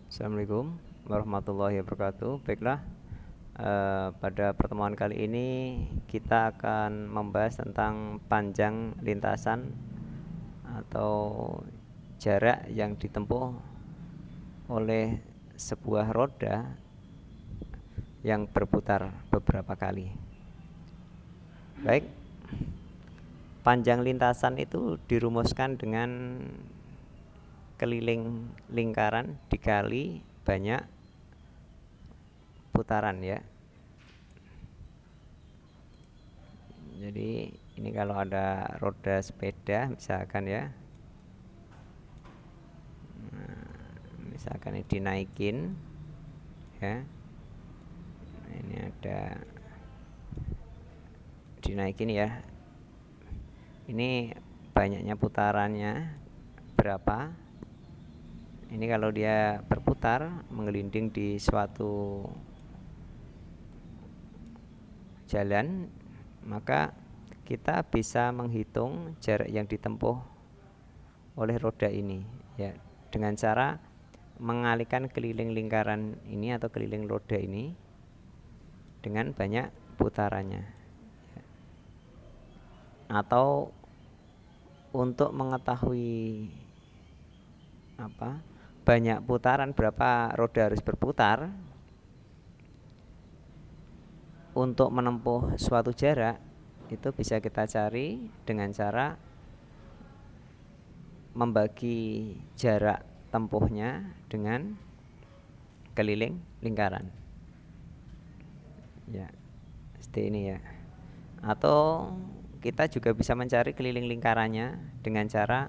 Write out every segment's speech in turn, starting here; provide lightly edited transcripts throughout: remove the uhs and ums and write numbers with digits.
Assalamualaikum warahmatullahi wabarakatuh. Baiklah, pada pertemuan kali ini kita akan membahas tentang panjang lintasan atau jarak yang ditempuh oleh sebuah roda yang berputar beberapa kali. Baik, panjang lintasan itu dirumuskan dengan keliling lingkaran dikali banyak putaran ya. Jadi ini kalau ada roda sepeda misalkan ya, misalkan ini dinaikin ya, ini ada dinaikin ya, ini banyaknya putarannya berapa. Ini kalau dia berputar menggelinding di suatu jalan, maka kita bisa menghitung jarak yang ditempuh oleh roda ini ya, dengan cara mengalihkan keliling lingkaran ini atau keliling roda ini dengan banyak putarannya ya. Atau untuk mengetahui banyak putaran, berapa roda harus berputar untuk menempuh suatu jarak, itu bisa kita cari dengan cara membagi jarak tempuhnya dengan keliling lingkaran ya, seperti ini ya. Atau kita juga bisa mencari keliling lingkarannya dengan cara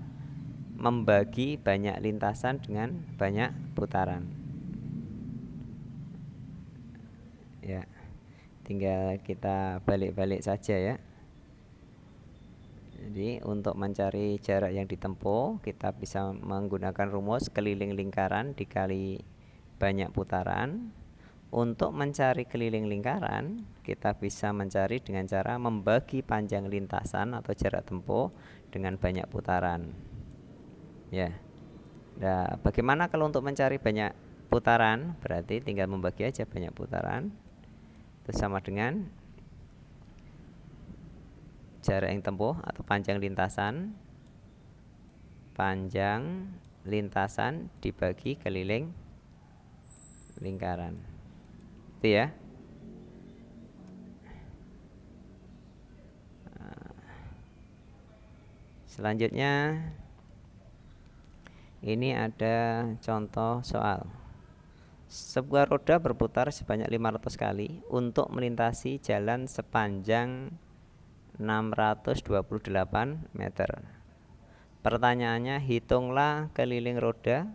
membagi banyak lintasan dengan banyak putaran ya. Tinggal kita balik-balik saja ya. Jadi untuk mencari jarak yang ditempuh, kita bisa menggunakan rumus keliling lingkaran dikali banyak putaran. Untuk mencari keliling lingkaran, kita bisa mencari dengan cara membagi panjang lintasan atau jarak tempuh dengan banyak putaran ya. Nah, bagaimana kalau untuk mencari banyak putaran? Berarti tinggal membagi aja banyak putaran. Itu sama dengan jarak yang tempuh atau panjang lintasan dibagi keliling lingkaran. Itu ya. Selanjutnya ini ada contoh soal. Sebuah roda berputar sebanyak 500 kali untuk melintasi jalan sepanjang 628 meter. Pertanyaannya, hitunglah keliling roda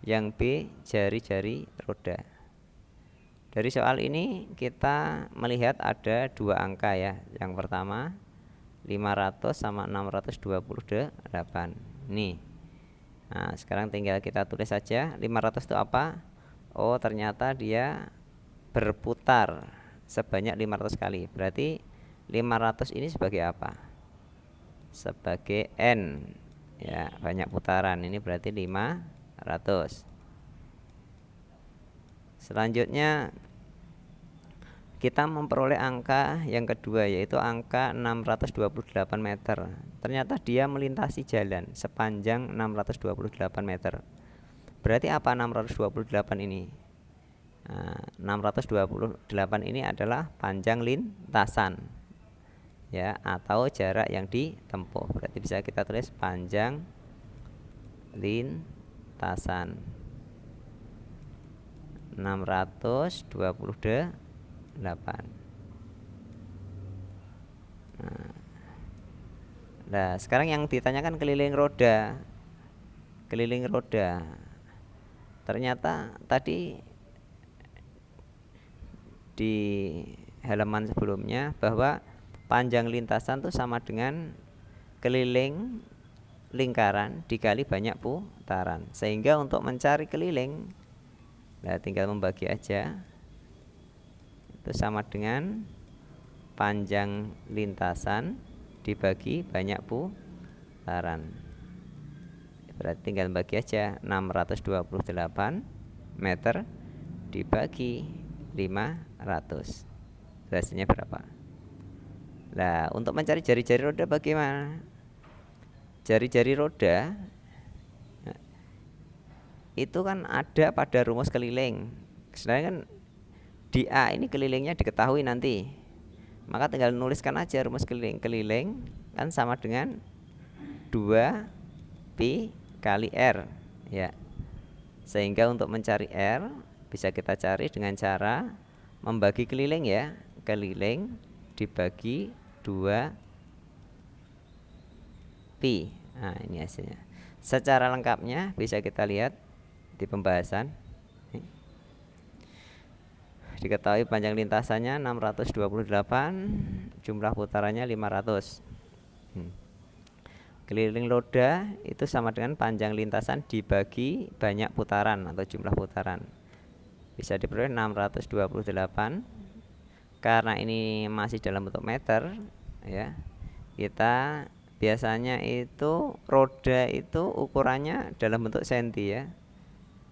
yang B jari-jari roda. Dari soal ini kita melihat ada dua angka ya. Yang pertama 500 sama 628. Nih. Nah, sekarang tinggal kita tulis saja 500 itu apa? Oh, ternyata dia berputar sebanyak 500 kali. Berarti 500 ini sebagai apa? Sebagai N ya, banyak putaran. Ini berarti 500. Selanjutnya kita memperoleh angka yang kedua, yaitu angka 628 meter. Ternyata dia melintasi jalan sepanjang 628 meter. Berarti apa 628 ini? Nah, 628 ini adalah panjang lintasan ya, atau jarak yang ditempuh. Berarti bisa kita tulis panjang lintasan 628. Nah, sekarang yang ditanyakan keliling roda. Keliling roda. Ternyata tadi di halaman sebelumnya bahwa panjang lintasan itu sama dengan keliling lingkaran dikali banyak putaran. Sehingga untuk mencari keliling, nah tinggal membagi aja. Itu sama dengan panjang lintasan dibagi banyak putaran. Berarti tinggal bagi aja 628 meter dibagi 500. Hasilnya berapa? Nah, untuk mencari jari-jari roda bagaimana? Jari-jari roda itu kan ada pada rumus keliling. Sebenarnya kan di A ini kelilingnya diketahui nanti. Maka tinggal nuliskan aja rumus keliling. Keliling kan sama dengan 2 pi kali R, ya. Sehingga untuk mencari R bisa kita cari dengan cara membagi keliling, ya. Keliling dibagi 2 pi. Nah, ini hasilnya. Secara lengkapnya bisa kita lihat di pembahasan. Diketahui panjang lintasannya 628, jumlah putarannya 500. Keliling roda itu sama dengan panjang lintasan dibagi banyak putaran atau jumlah putaran. Bisa diperoleh 628. Karena ini masih dalam bentuk meter, ya. Kita biasanya itu roda itu ukurannya dalam bentuk senti, ya.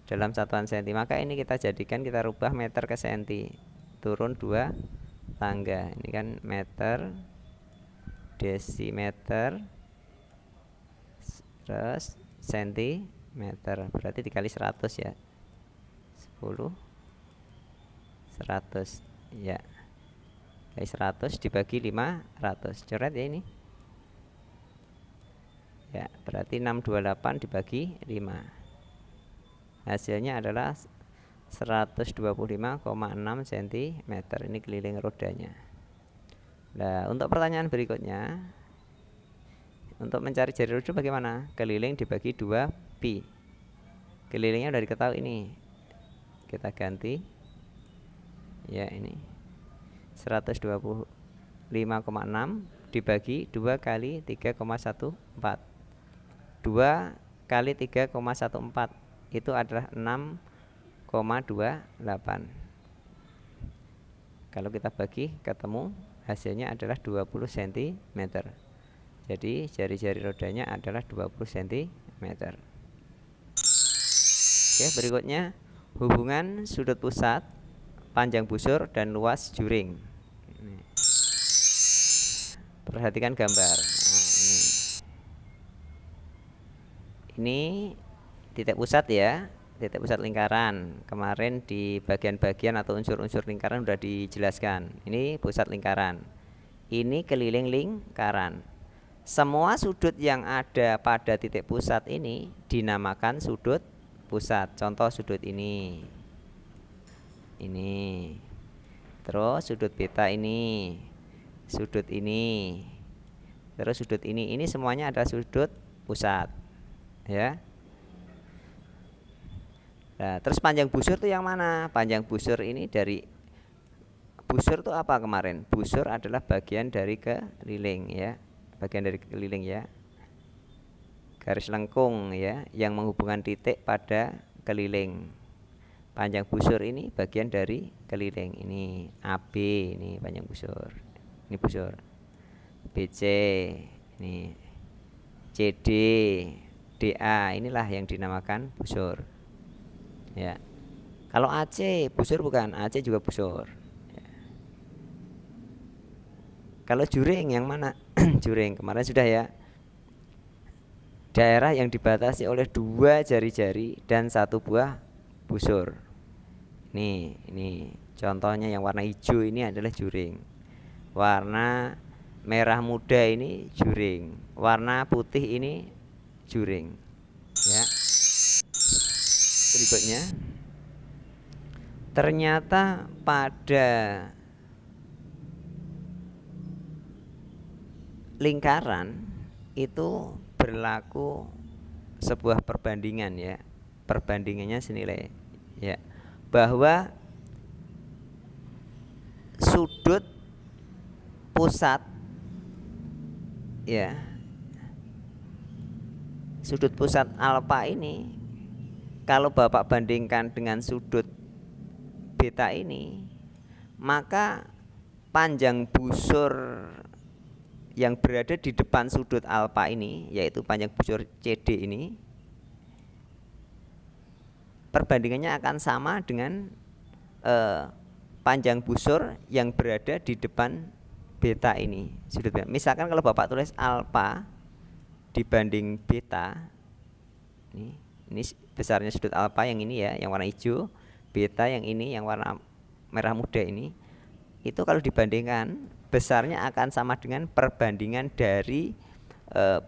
Dalam satuan senti. Maka ini kita jadikan, kita rubah meter ke senti. Turun 2 tangga. Ini kan meter, desimeter, terus sentimeter. Berarti dikali 100, ya. 10 100, ya. Kali 100 dibagi 500. Coret ya ini. Ya, berarti 628 dibagi 5. Hasilnya adalah 125,6 cm. Ini keliling rodanya. Nah, untuk pertanyaan berikutnya, untuk mencari jari roda bagaimana? Keliling dibagi 2 pi. Kelilingnya udah diketahui ini. Kita ganti. Ya, ini 125,6 dibagi 2 kali 3,14. 2 kali 3,14 itu adalah 6,28. Kalau kita bagi ketemu hasilnya adalah 20 cm. Jadi jari-jari rodanya adalah 20 cm. Oke, berikutnya hubungan sudut pusat, panjang busur dan luas juring. Perhatikan gambar. Nah, ini titik pusat, ya, titik pusat lingkaran. Kemarin di bagian-bagian atau unsur-unsur lingkaran sudah dijelaskan. Ini pusat lingkaran, ini keliling lingkaran. Semua sudut yang ada pada titik pusat ini dinamakan sudut pusat. Contoh sudut ini, terus sudut beta ini, sudut ini, terus sudut ini semuanya ada sudut pusat, ya. Nah, terus panjang busur itu yang mana? Panjang busur ini dari busur itu apa kemarin? Busur adalah bagian dari keliling, ya. Bagian dari keliling, ya. Garis lengkung, ya, yang menghubungkan titik pada keliling. Panjang busur ini bagian dari keliling. Ini AB, ini panjang busur. Ini busur. BC, ini CD, DA, inilah yang dinamakan busur. Ya, kalau AC busur bukan, AC juga busur, ya. Kalau juring yang mana? Juring kemarin sudah, ya. Daerah yang dibatasi oleh 2 jari-jari dan 1 buah busur. Ini contohnya yang warna hijau ini adalah juring. Warna merah muda ini juring. Warna putih ini juring, ya. Berikutnya, ternyata pada lingkaran itu berlaku sebuah perbandingan, ya. Perbandingannya senilai, ya, bahwa sudut pusat, ya, sudut pusat alfa ini kalau Bapak bandingkan dengan sudut beta ini, maka panjang busur yang berada di depan sudut alfa ini, yaitu panjang busur CD ini, perbandingannya akan sama dengan panjang busur yang berada di depan beta ini, sudut beta. Misalkan kalau Bapak tulis alfa dibanding beta, ini besarnya sudut alfa yang ini ya, yang warna hijau, beta yang ini yang warna merah muda ini, itu kalau dibandingkan besarnya akan sama dengan perbandingan dari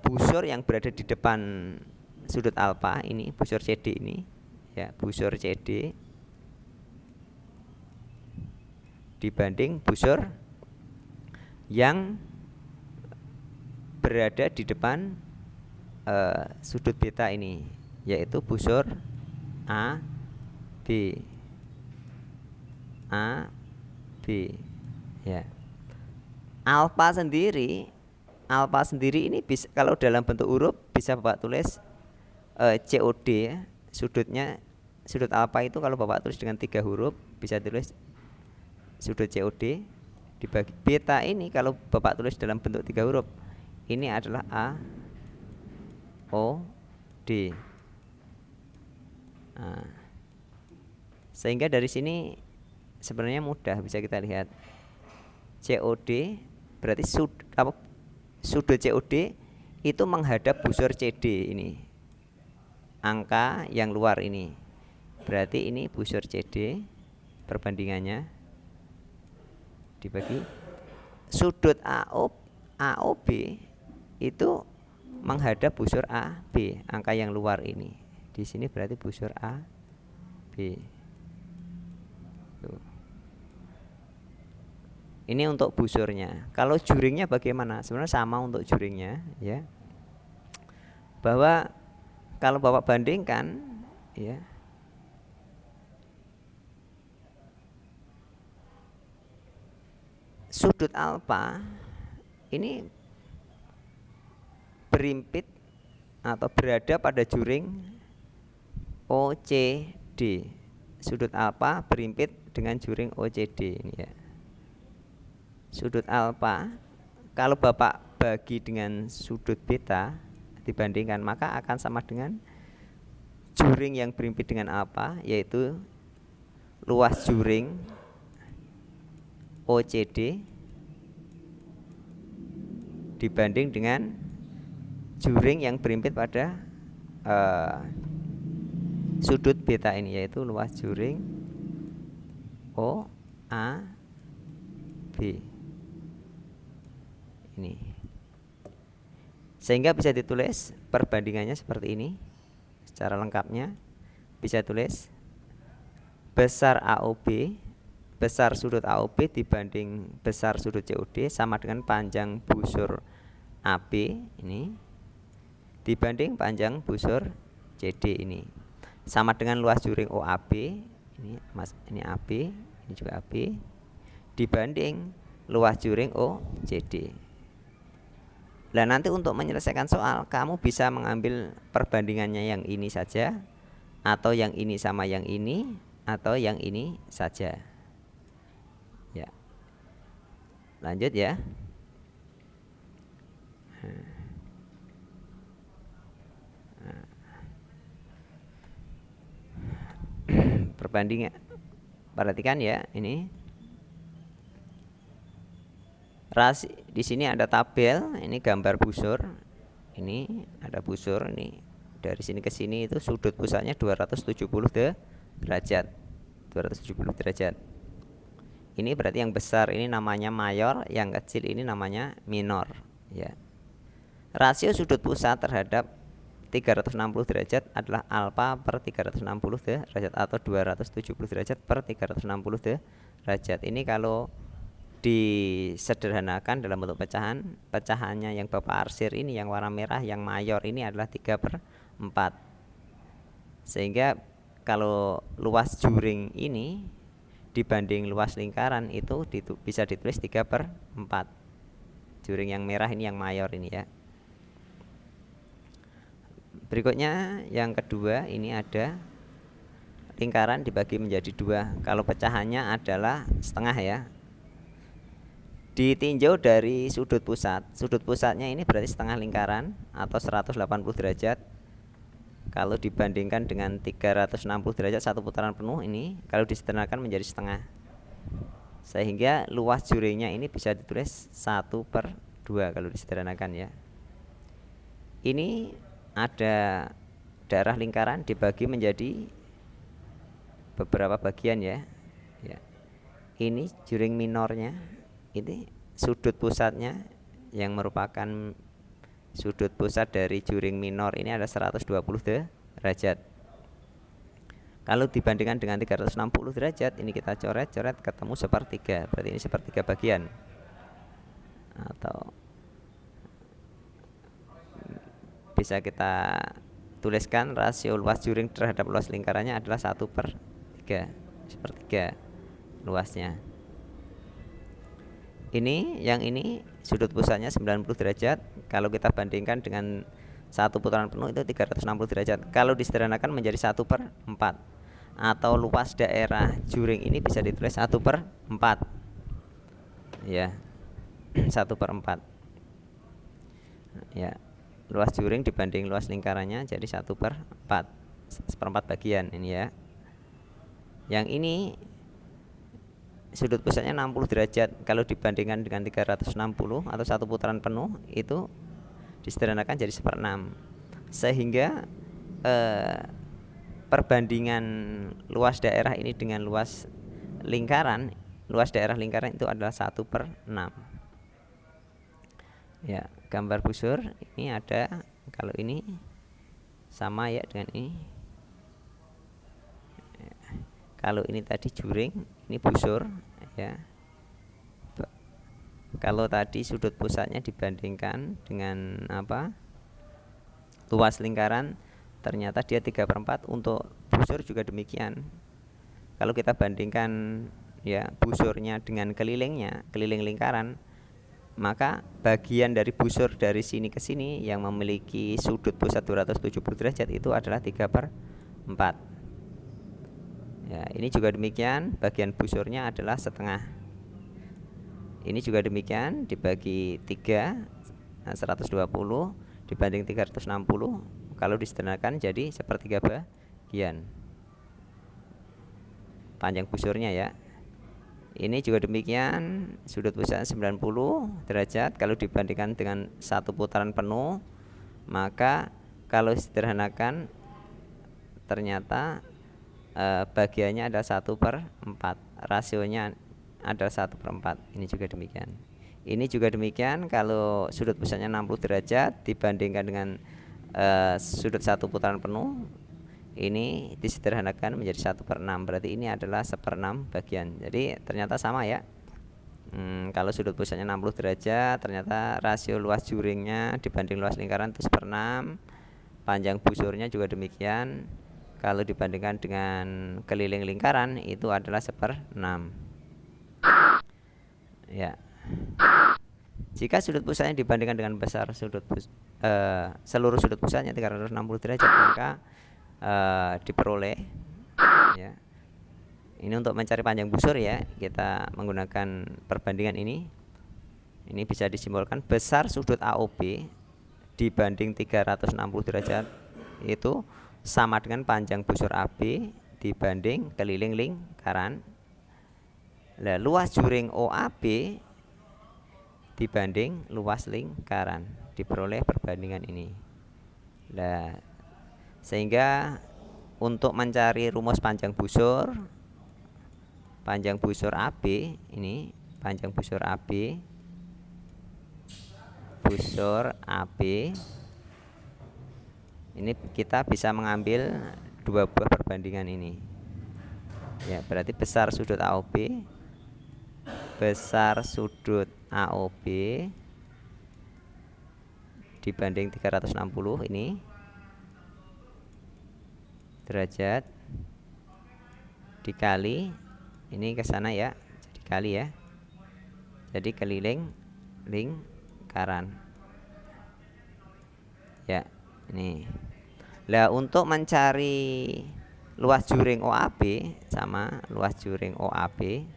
busur yang berada di depan sudut alfa ini, busur CD ini ya, busur CD dibanding busur yang berada di depan sudut beta ini, yaitu busur A B ya. Alfa sendiri ini bisa, kalau dalam bentuk huruf bisa Bapak tulis COD ya. Sudut alfa itu kalau Bapak tulis dengan 3 huruf bisa tulis sudut COD dibagi beta ini kalau Bapak tulis dalam bentuk 3 huruf ini adalah A O D. Nah, sehingga dari sini sebenarnya mudah bisa kita lihat COD berarti sudut COD itu menghadap busur CD ini, angka yang luar ini, berarti ini busur CD, perbandingannya dibagi sudut AOB itu menghadap busur AB, angka yang luar ini. Di sini berarti busur AB. Tuh. Ini untuk busurnya. Kalau juringnya bagaimana? Sebenarnya sama untuk juringnya ya. Bahwa kalau Bapak bandingkan ya, sudut alfa ini berimpit atau berada pada juring OCD. Sudut alfa berimpit dengan juring OCD ini ya. Sudut alfa kalau Bapak bagi dengan sudut beta dibandingkan, maka akan sama dengan juring yang berimpit dengan alfa, yaitu luas juring OCD dibanding dengan juring yang berimpit pada sudut beta ini, yaitu luas juring OAB ini. Sehingga bisa ditulis perbandingannya seperti ini. Secara lengkapnya bisa tulis besar AOB, besar sudut AOB dibanding besar sudut COD sama dengan panjang busur AB ini dibanding panjang busur CD ini, sama dengan luas juring OAB ini, ini AB, ini juga AB dibanding luas juring OCD. Nah, nanti untuk menyelesaikan soal kamu bisa mengambil perbandingannya yang ini saja, atau yang ini sama yang ini, atau yang ini saja. Ya. Lanjut ya. Perbandingan. Perhatikan ya, ini. Di sini ada tabel, ini gambar busur. Ini ada busur ini. Dari sini ke sini itu sudut pusatnya 270 derajat. 270 derajat. Ini berarti yang besar ini namanya mayor, yang kecil ini namanya minor, ya. Rasio sudut pusat terhadap 360 derajat adalah alfa per 360 derajat atau 270 derajat per 360 derajat. Ini kalau disederhanakan dalam bentuk pecahan, pecahannya yang Bapak arsir ini yang warna merah yang mayor ini adalah 3/4. Sehingga kalau luas juring ini dibanding luas lingkaran itu bisa ditulis 3/4. Juring yang merah ini yang mayor ini ya. Berikutnya yang kedua, ini ada lingkaran dibagi menjadi 2. Kalau pecahannya adalah setengah ya. Ditinjau dari sudut pusat. Sudut pusatnya ini berarti setengah lingkaran atau 180 derajat. kalau dibandingkan dengan 360 derajat satu putaran penuh ini, kalau disederhanakan menjadi setengah, sehingga luas juringnya ini bisa ditulis 1/2 kalau disederhanakan ya. Ini ada daerah lingkaran dibagi menjadi beberapa bagian ya. Ini juring minornya, ini sudut pusatnya yang merupakan sudut pusat dari juring minor ini ada 120 derajat. Kalau dibandingkan dengan 360 derajat, ini kita coret-coret ketemu sepertiga, berarti ini sepertiga bagian. Atau bisa kita tuliskan rasio luas juring terhadap luas lingkarannya adalah 1/3, sepertiga luasnya. Yang ini sudut pusatnya 90 derajat. Kalau kita bandingkan dengan satu putaran penuh itu 360 derajat. Kalau disederhanakan menjadi 1/4, atau luas daerah juring ini bisa ditulis 1/4 ya. 1/4 ya, luas juring dibanding luas lingkarannya jadi 1/4, seperempat bagian ini ya. Yang ini sudut pusatnya 60 derajat. Kalau dibandingkan dengan 360 atau satu putaran penuh itu disederhanakan jadi 1/6, sehingga perbandingan luas daerah ini dengan luas daerah lingkaran itu adalah 1/6 ya. Gambar busur ini ada, kalau ini sama ya dengan ini. Kalau ini tadi juring, ini busur ya. Kalau tadi sudut pusatnya dibandingkan dengan luas lingkaran, ternyata dia 3/4. Untuk busur juga demikian. Kalau kita bandingkan ya busurnya dengan keliling lingkaran, maka bagian dari busur dari sini ke sini yang memiliki sudut pusat 270 derajat itu adalah 3/4 ya. Ini juga demikian, bagian busurnya adalah setengah. Ini juga demikian, dibagi 3, 120 dibanding 360, kalau disederhanakan jadi sepertiga bagian panjang busurnya ya. Ini juga demikian, sudut pusatnya 90 derajat. Kalau dibandingkan dengan satu putaran penuh, maka kalau disederhanakan ternyata bagiannya adalah 1/4, rasionya adalah 1/4. Ini juga demikian. Ini juga demikian, kalau sudut pusatnya 60 derajat dibandingkan dengan sudut satu putaran penuh, ini disederhanakan menjadi 1/6, berarti ini adalah 1/6 bagian. Jadi ternyata sama ya. Kalau sudut pusatnya 60 derajat, ternyata rasio luas juringnya dibanding luas lingkaran itu 1/6. Panjang busurnya juga demikian. Kalau dibandingkan dengan keliling lingkaran itu adalah 1/6 ya. Jika sudut pusatnya dibandingkan dengan besar seluruh sudut pusatnya 360 derajat, maka diperoleh ya. Ini untuk mencari panjang busur ya, kita menggunakan perbandingan ini. Ini bisa disimbolkan besar sudut AOB dibanding 360 derajat itu sama dengan panjang busur AB dibanding keliling lingkaran. Nah, luas juring OAB dibanding luas lingkaran, diperoleh perbandingan ini. Nah, sehingga untuk mencari rumus panjang busur AB ini, panjang busur AB ini kita bisa mengambil dua buah perbandingan ini ya. Berarti besar sudut AOB dibanding 360 ini derajat dikali ini ke sana ya, jadi kali ya, jadi keliling lingkaran ya. Ini lah, untuk mencari luas juring OAB sama luas juring OAB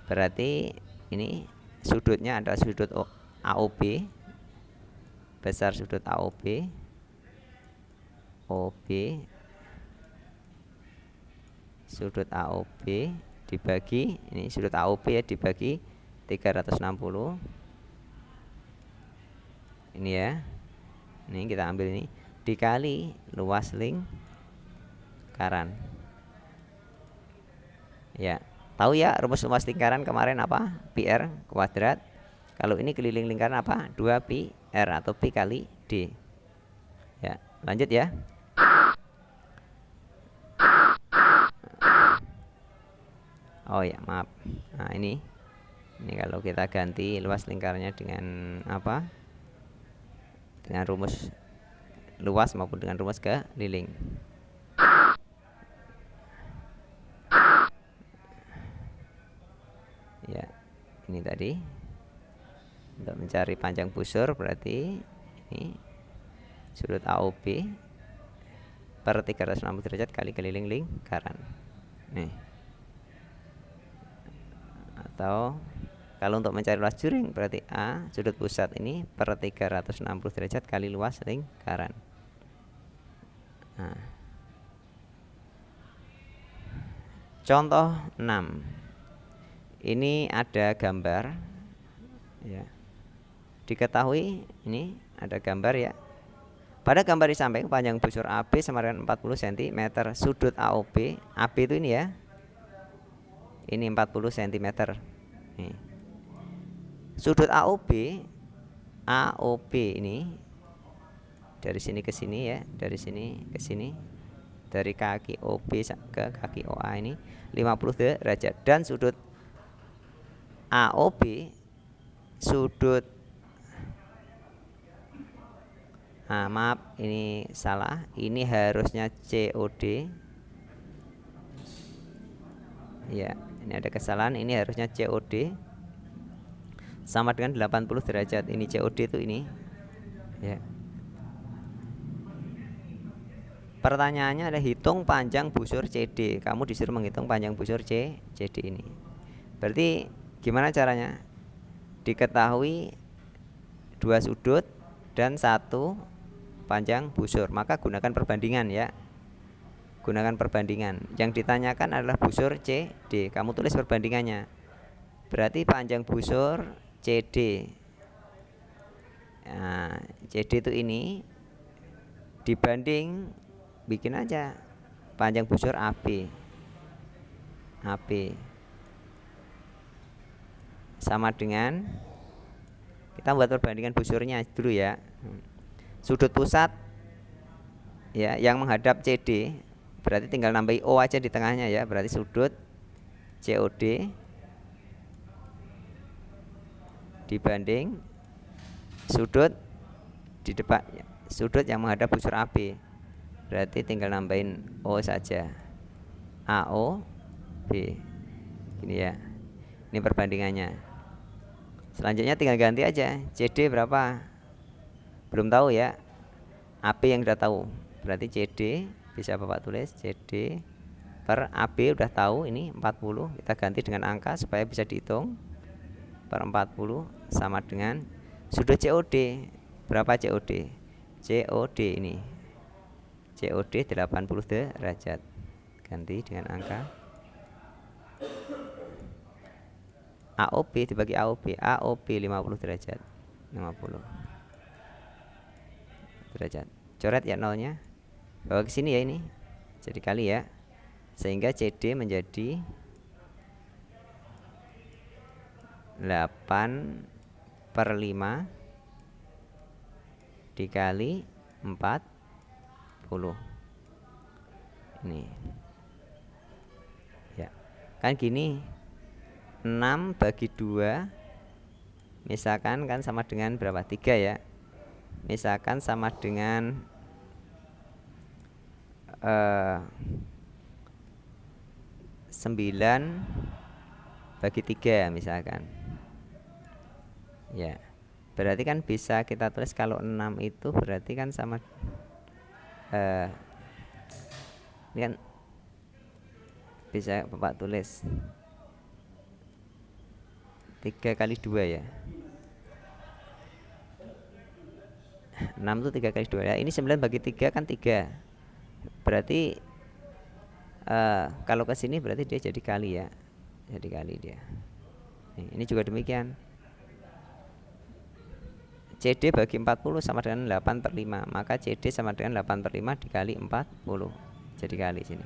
berarti ini sudutnya adalah sudut AOB besar sudut AOB, OB, sudut AOB dibagi, ini sudut AOB ya, dibagi 360. Ini ya. Ini kita ambil ini dikali luas lingkaran. Ya, tahu ya rumus luas lingkaran kemarin apa? Pi R kuadrat. Kalau ini keliling lingkaran apa? 2 pi R atau pi kali D. Ya, lanjut ya. Oh ya, maaf. Nah, ini kalau kita ganti luas lingkarannya dengan apa? Dengan rumus luas maupun dengan rumus keliling. Ya, ini tadi untuk mencari panjang busur berarti ini sudut AOB per 360 derajat kali keliling lingkaran. Nih. Atau kalau untuk mencari luas juring berarti A sudut pusat ini per 360 derajat kali luas lingkaran. Nah. Contoh 6. Ini ada gambar ya. Diketahui ini ada gambar ya. Pada gambar disampaikan panjang busur AB sama dengan 40 cm, sudut AOB, AB itu ini ya. Ini 40 cm. Nih. Sudut AOB ini dari sini ke sini ya, dari sini ke sini, dari kaki OB ke kaki OA ini 50 derajat, dan sudut AOB sudut maaf ini salah, ini harusnya COD ya, ini ada kesalahan, ini harusnya COD sama dengan 80 derajat. Ini COD itu ini ya. Pertanyaannya adalah hitung panjang busur CD. Kamu disuruh menghitung panjang busur CD ini. Berarti gimana caranya? Diketahui dua sudut dan satu panjang busur, maka gunakan perbandingan ya. Gunakan perbandingan. Yang ditanyakan adalah busur CD. Kamu tulis perbandingannya. Berarti panjang busur CD. Nah, CD itu ini dibanding, bikin aja panjang busur AB. AB sama dengan, kita buat perbandingan busurnya dulu ya. Sudut pusat ya yang menghadap CD, berarti tinggal nambahi O aja di tengahnya ya. Berarti sudut COD dibanding sudut di depan, sudut yang menghadap busur AB, berarti tinggal nambahin O saja, AO B. Gini ya. Ini perbandingannya. Selanjutnya tinggal ganti aja. CD berapa? Belum tahu ya. AB yang sudah tahu. Berarti CD bisa Bapak tulis CD per AB udah tahu ini 40. Kita ganti dengan angka supaya bisa dihitung. Per 40 sama dengan sudut COD. Berapa COD? COD ini. COD 80 derajat. Ganti dengan angka. AOB dibagi AOB, AOB 50 derajat. 50 derajat. Coret ya nolnya. Bawa ke sini ya ini. Jadi kali ya. Sehingga CD menjadi 8/5 dikali 40. Ini. Ya. Kan gini. 6 bagi 2 misalkan kan sama dengan berapa? 3 ya. Misalkan sama dengan 9 bagi 3 misalkan. Ya. Berarti kan bisa kita tulis kalau 6 itu berarti kan sama ini kan bisa Bapak tulis 3 kali 2 ya. 6 itu 3 kali 2 ya. Ini 9 bagi 3 kan 3. Berarti kalau ke sini berarti dia jadi kali ya. Jadi kali dia. Ini juga demikian. CD bagi 40 sama dengan 8 per 5. Maka CD sama dengan 8 per 5 dikali 40. Jadi kali sini.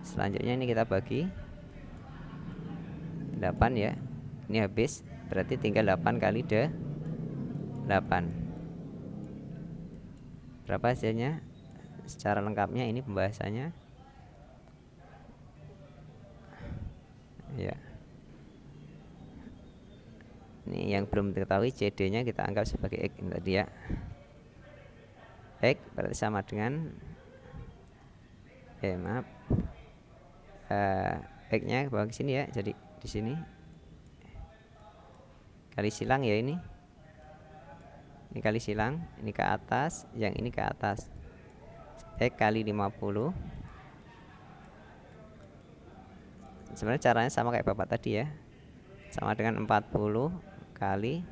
Selanjutnya ini kita bagi 8 ya. Ini habis. Berarti tinggal 8 kali 8. Berapa hasilnya? Secara lengkapnya ini pembahasannya. Ya. Ini yang belum diketahui CD-nya kita anggap sebagai X tadi ya. X berarti sama dengan maaf. X-nya bawa ke sini ya. Jadi di sini kali silang ya ini. Ini kali silang, ini ke atas, yang ini ke atas. X kali 50. Sebenarnya caranya sama kayak Bapak tadi ya. Sama dengan 40 kali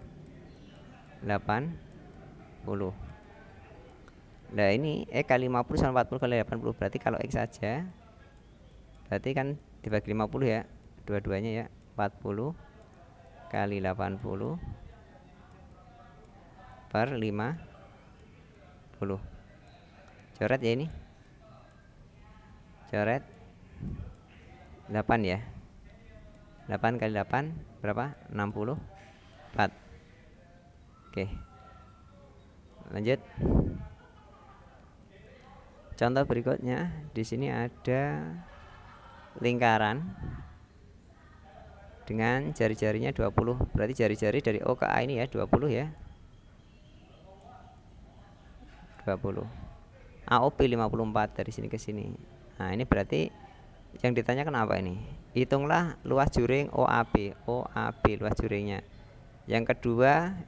80. Nah ini X kali 50 sama 40 kali 80. Berarti kalau X saja berarti kan dibagi 50 ya. Dua-duanya ya. 40 kali 80 per 50. Coret ya ini. Coret 8 ya. 8 kali 8 berapa? 64. Oke. Lanjut. Contoh berikutnya, di sini ada lingkaran dengan jari-jarinya 20. Berarti jari-jari dari O ke A ini ya 20 ya. 20. AOB 54 dari sini ke sini. Nah, ini berarti yang ditanyakan apa ini? Hitunglah luas juring OAB. OAB luas juringnya. Yang kedua,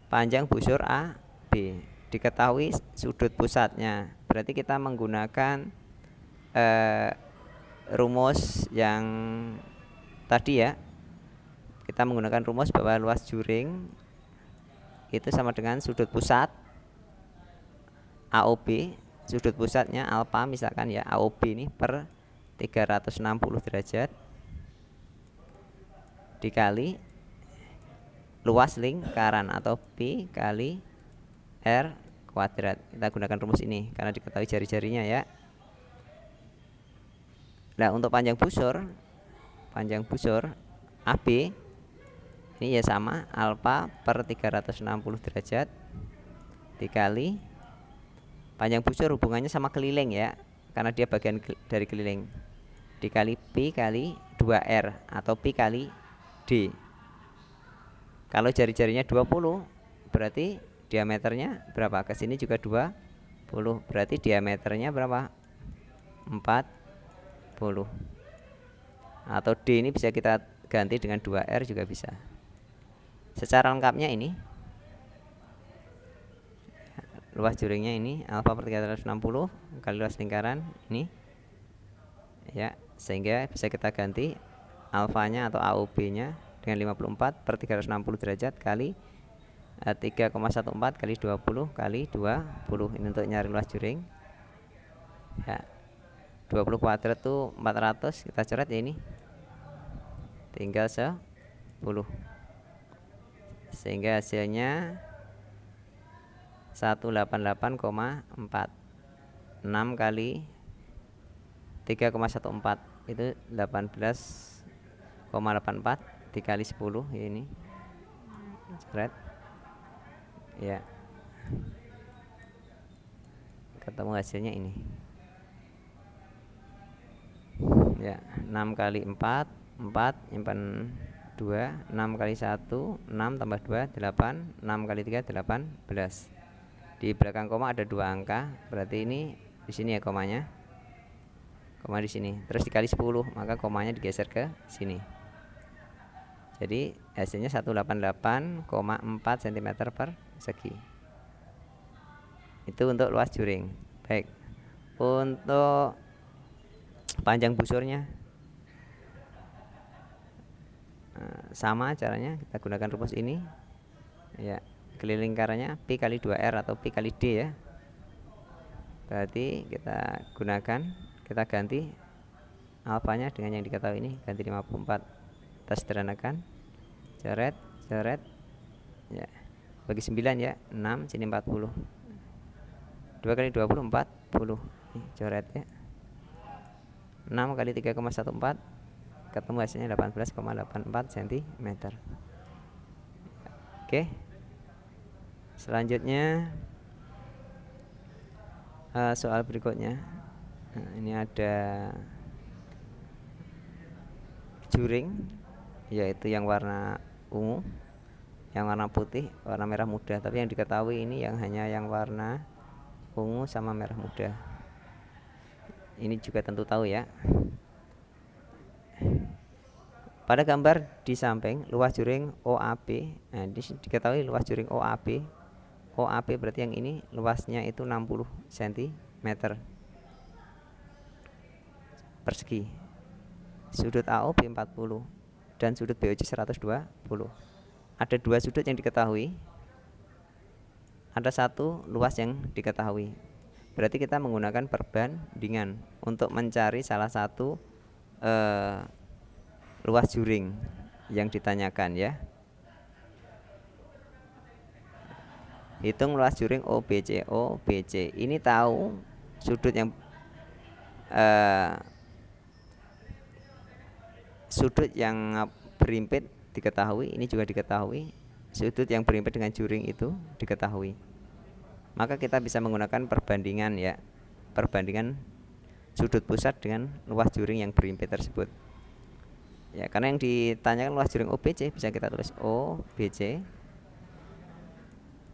panjang busur AB. Diketahui sudut pusatnya. Berarti kita menggunakan rumus yang tadi ya. Kita menggunakan rumus bahwa luas juring itu sama dengan sudut pusat AOB. Sudut pusatnya alfa misalkan ya, AOB ini per 360 derajat dikali luas lingkaran atau Pi kali R kuadrat. Kita gunakan rumus ini karena diketahui jari-jarinya ya. Nah, untuk panjang busur AB ini ya sama alfa per 360 derajat dikali panjang busur hubungannya sama keliling ya, karena dia bagian dari keliling, dikali Pi kali 2R atau Pi kali D. Kalau jari-jarinya 20 berarti diameternya berapa? Ke sini juga 20. Berarti diameternya berapa? 40. Atau D ini bisa kita ganti dengan 2R juga bisa. Secara lengkapnya ini luas juringnya ini alfa per 360 kali luas lingkaran ini ya, sehingga bisa kita ganti alfanya atau AOB nya dengan 54 per 360 derajat kali 3,14 kali 20 kali 20. Ini untuk nyari luas juring ya. 20 kuadrat itu 400. Kita coret ya ini, tinggal 10, sehingga hasilnya 188,4. 6 kali 3,14 itu 18,84 dikali 10 ya ini. Coret ya, ketemu hasilnya ini ya. 6 kali 4 nyimpan 2, 6 kali 1 6 tambah 2 8, 6 kali 3 18. Di belakang koma ada 2 angka, berarti ini di sini ya komanya. Koma di sini, terus dikali 10, maka komanya digeser ke sini. Jadi hasilnya 188,4 cm per segi. Itu untuk luas juring. Baik. Untuk panjang busurnya sama caranya, kita gunakan rumus ini ya. keliling lingkarannya pi kali 2R atau pi kali D ya. Berarti kita gunakan, kita ganti alfanya dengan yang diketahui ini, ganti 54. Kita sederhanakan, coret ya, bagi 9 ya, 6 sini 40, 2 kali 20 40, nih, coret ya, 6 kali 3,14 ketemu hasilnya 18,84 cm. Oke, selanjutnya soal berikutnya. Nah, ini ada juring, yaitu yang warna ungu, yang warna putih, warna merah muda. Tapi yang diketahui ini yang hanya yang warna ungu sama merah muda. Ini juga tentu tahu ya. Pada gambar di samping luas juring OAB, nah diketahui luas juring OAB. OAB berarti yang ini luasnya itu 60 cm persegi. Sudut AOB 40 dan sudut BOC 120. Ada dua sudut yang diketahui, ada satu luas yang diketahui. Berarti kita menggunakan perbandingan untuk mencari salah satu luas juring yang ditanyakan ya. Hitung luas juring OBC. OBC ini tahu sudut yang berimpit diketahui, ini juga diketahui. Sudut yang berimpit dengan juring itu diketahui. Maka kita bisa menggunakan perbandingan ya. Perbandingan sudut pusat dengan luas juring yang berimpit tersebut. Ya, karena yang ditanyakan luas juring OBC, bisa kita tulis OBC.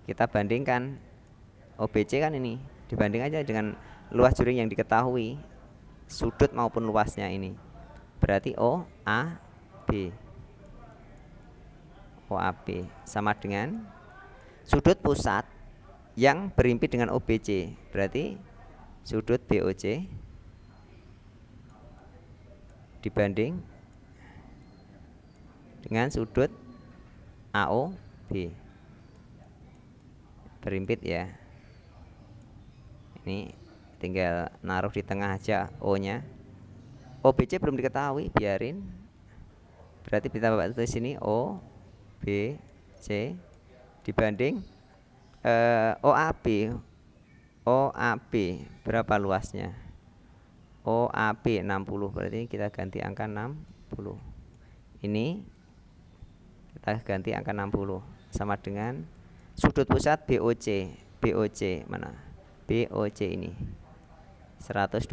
Kita bandingkan OBC kan ini, dibanding aja dengan luas juring yang diketahui, sudut maupun luasnya ini. Berarti OAB sama dengan sudut pusat yang berimpit dengan OBC. Berarti sudut BOC dibanding dengan sudut AOB berimpit ya. Ini tinggal naruh di tengah aja O nya. OBC belum diketahui, biarin. Berarti kita bawa tulis sini OBC dibanding OAB. OAB berapa luasnya? OAB 60, berarti kita ganti angka 60. Ini kita ganti angka 60 sama dengan sudut pusat BOC. BOC mana? BOC ini 120.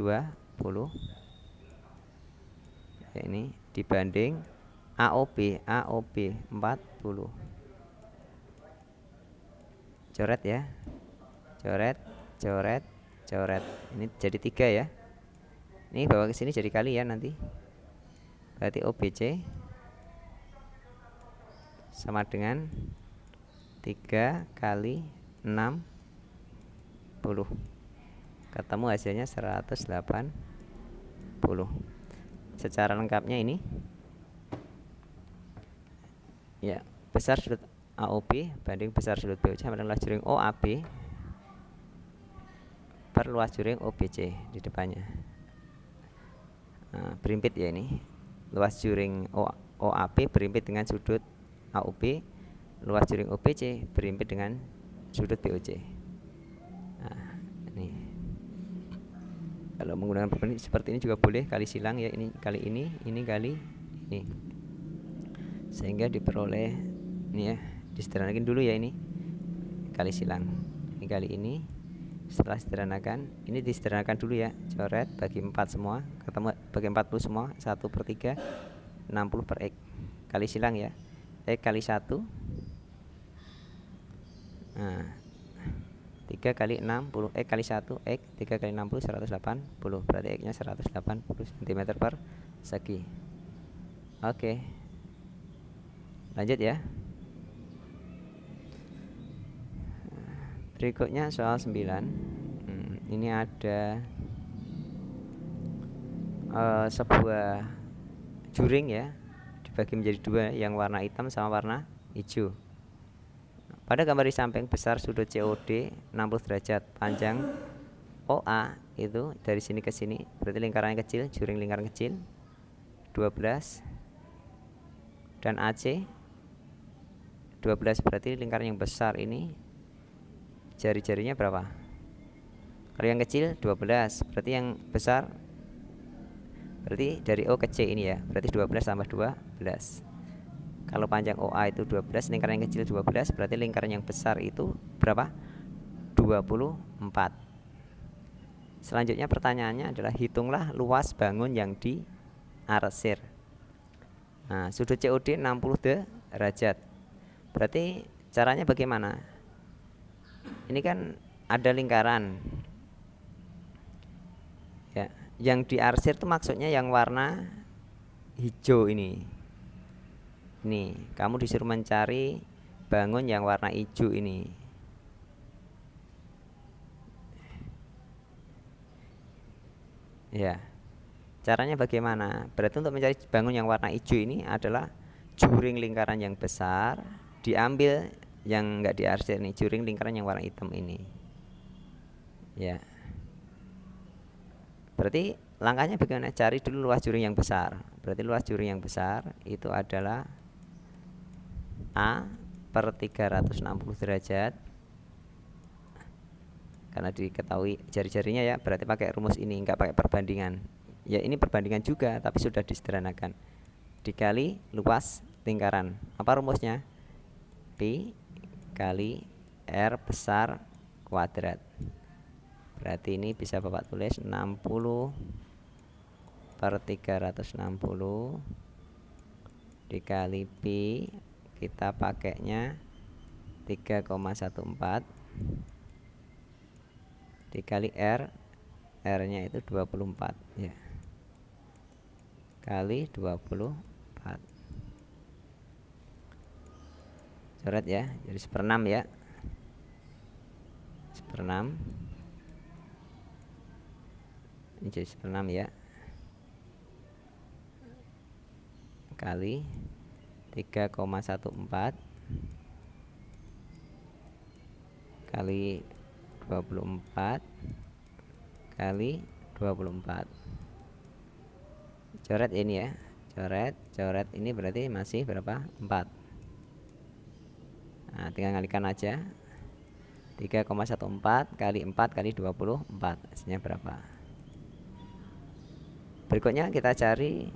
Ya, ini dibanding AOB. AOB 40. Coret ya. Coret. Ini jadi 3 ya. Ini bawa ke sini jadi kali ya nanti. Berarti OBC sama dengan 3 kali 60. Ketemu hasilnya 180. Secara lengkapnya ini ya, besar sudut AOB banding besar sudut BOC sama dengan luas juring OAB per luas juring OBC di depannya. Nah, berimpit ya ini. Luas juring OAB berimpit dengan sudut AOB, luas juring OBC berimpit dengan sudut BOC. Nah, ini kalau menggunakan perbandingan seperti ini juga boleh kali silang ya, ini kali ini kali ini, sehingga diperoleh ini ya, disederhanakan dulu ya, ini kali silang, ini kali ini. Setelah sederhanakan, ini disederhanakan dulu ya, coret bagi 4 semua, ketemu bagi 40 semua, 1/3 60 per X, kali silang ya, X kali 1. Nah, 3 kali 60, X kali 1, X 3 kali 60 180, berarti X nya 180 cm persegi. Oke, lanjut ya. Berikutnya soal 9. Ini ada sebuah juring ya, dibagi menjadi 2, yang warna hitam sama warna hijau. Pada gambar di samping besar sudut COD 60 derajat, panjang OA itu dari sini ke sini, berarti lingkaran kecil, juring lingkaran kecil 12, dan AC 12, berarti lingkaran yang besar ini jari-jarinya berapa? Kalau yang kecil 12, berarti yang besar, berarti dari O ke C ini ya, berarti 12 tambah 12. Kalau panjang OA itu 12, lingkaran yang kecil 12, berarti lingkaran yang besar itu berapa? 24. Selanjutnya pertanyaannya adalah hitunglah luas bangun yang diarsir. Nah, sudut COD 60 derajat. Berarti caranya bagaimana? Ini kan ada lingkaran. Ya, yang diarsir itu maksudnya yang warna hijau ini. Nih, kamu disuruh mencari bangun yang warna hijau ini. Ya, caranya bagaimana? Berarti untuk mencari bangun yang warna hijau ini adalah juring lingkaran yang besar diambil yang enggak diarsir nih, juring lingkaran yang warna hitam ini. Ya. Berarti langkahnya bagaimana? Cari dulu luas juring yang besar. Berarti luas juring yang besar itu adalah A per 360 derajat. Karena diketahui jari-jarinya ya, berarti pakai rumus ini, enggak pakai perbandingan. Ya ini perbandingan juga, tapi sudah disederhanakan. Dikali luas lingkaran. Apa rumusnya? P kali R besar kuadrat. Berarti ini bisa Bapak tulis 60 per 360 dikali P, kita pakainya 3,14 dikali R, R-nya itu 24 ya. Kali 24. Coret ya, jadi 1/6 ya. 1/6. Ini jadi 1/6 ya. Kali 3,14 kali 24 kali 24. Coret ini ya. Coret ini berarti masih berapa? 4. Nah, tinggal kalikan aja. 3,14 kali 4 kali 24, hasilnya berapa? Berikutnya kita cari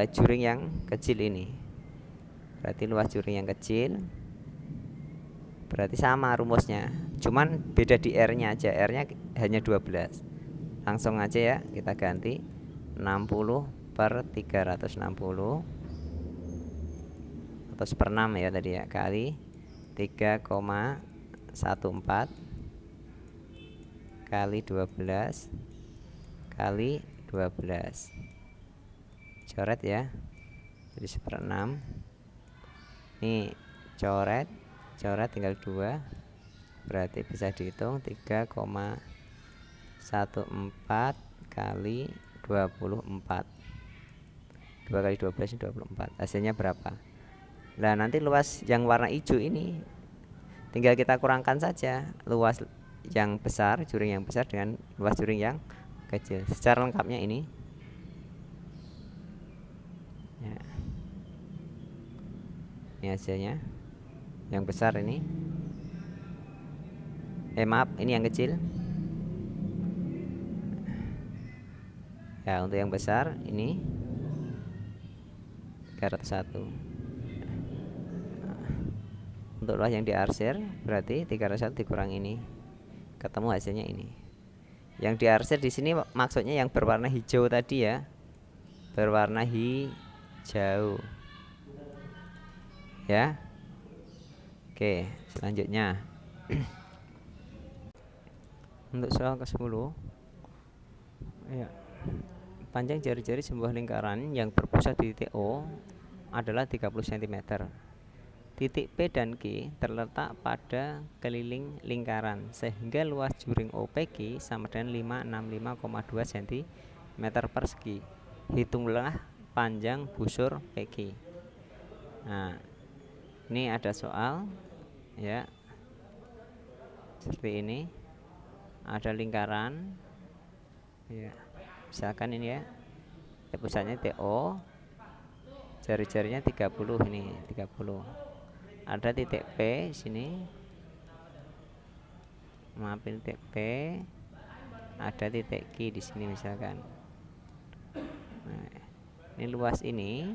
juring yang kecil ini. Berarti luas juring yang kecil berarti sama rumusnya, cuman beda di R-nya aja. R-nya hanya 12. Langsung aja ya, kita ganti 60 per 360 atau 1/6 ya tadi ya, kali 3,14 kali 12 kali 12. Coret ya, jadi 1/6. Nih coret tinggal 2, berarti bisa dihitung 3,14 kali 24. 2 kali 12 ini 24. Hasilnya berapa? Nah, nanti luas yang warna hijau ini tinggal kita kurangkan saja luas yang besar, juring yang besar dengan luas juring yang kecil. Secara lengkapnya ini ya. Ini hasilnya. Yang besar ini, maaf, ini yang kecil ya. Untuk yang besar ini 301. Untuk luas yang diarsir berarti 301 dikurang ini, ketemu hasilnya ini. Yang diarsir di sini maksudnya yang berwarna hijau tadi ya, berwarna hijau ya. Oke, selanjutnya untuk soal ke-10 ya. Panjang jari-jari sebuah lingkaran yang berpusat di titik O adalah 30 cm. Titik P dan Q terletak pada keliling lingkaran, sehingga luas juring OPQ sama dengan 565,2 cm persegi. Hitunglah panjang busur PQ. Nah, ini ada soal ya, seperti ini. Ada lingkaran, ya, misalkan ini ya, pusatnya TO, jari-jarinya 30, ini 30. Ada titik P sini, maafin titik P, ada titik Q di sini misalkan. Nah, ini luas ini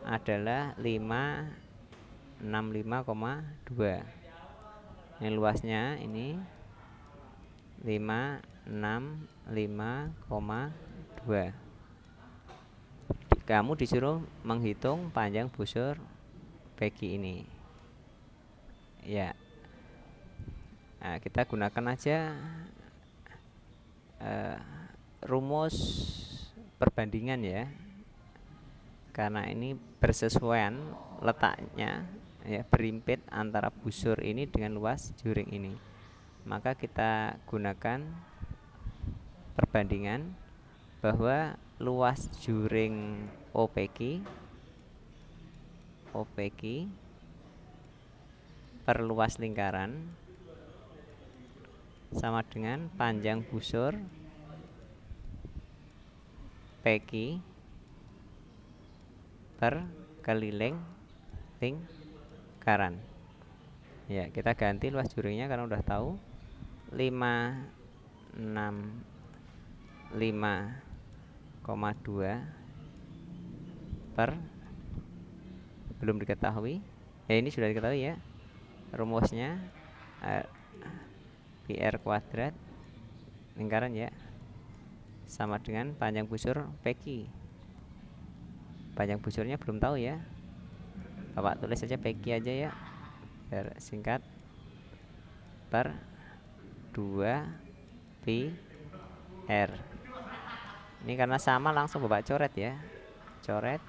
adalah 565,2. Ini luasnya ini 565,2. Kamu disuruh menghitung panjang busur PQ ini. Ya. Nah, kita gunakan aja rumus perbandingan ya. Karena ini bersesuaian letaknya ya, berimpit antara busur ini dengan luas juring ini. Maka kita gunakan perbandingan bahwa luas juring OPQ per luas lingkaran sama dengan panjang busur PQ per keliling lingkaran. Ya, kita ganti luas juringnya karena udah tahu 565,2 per, belum diketahui. Ya, ini sudah diketahui ya. Rumusnya PR kuadrat lingkaran ya, sama dengan panjang busur PQ. Panjang busurnya belum tahu ya. Bapak tulis saja PQ aja ya, biar singkat, per 2 pi R. Ini karena sama langsung Bapak coret ya. Coret.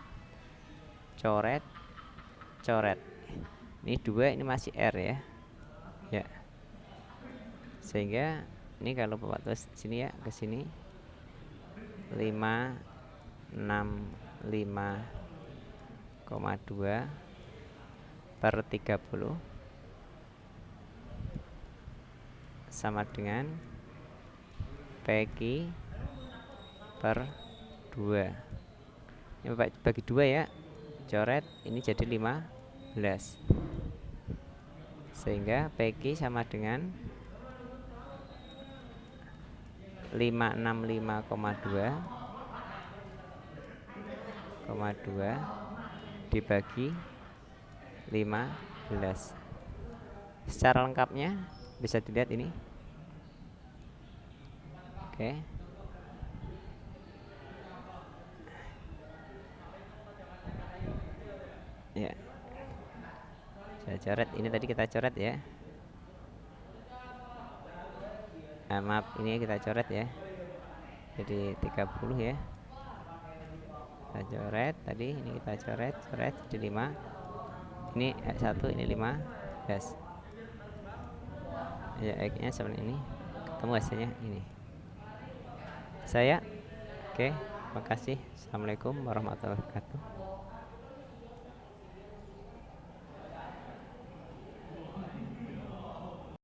Ini 2, ini masih R ya. Ya. Sehingga ini kalau Bapak tulis sini ya, ke sini 565,2 per 30 sama dengan PQ per 2. Ini Bapak bagi 2 ya, coret, ini jadi 15. Sehingga PQ sama dengan 565,2 dibagi 15. Secara lengkapnya bisa dilihat ini. Oke. Ya. Saya coret, ini tadi kita coret ya. Maaf, ini kita coret ya. Jadi 30 ya. Kita coret tadi, ini kita coret jadi 5. Ini 1, ini 15. Ya, X-nya seperti ini. Ketemu hasilnya ini. Saya. Oke, makasih. Assalamualaikum warahmatullahi wabarakatuh.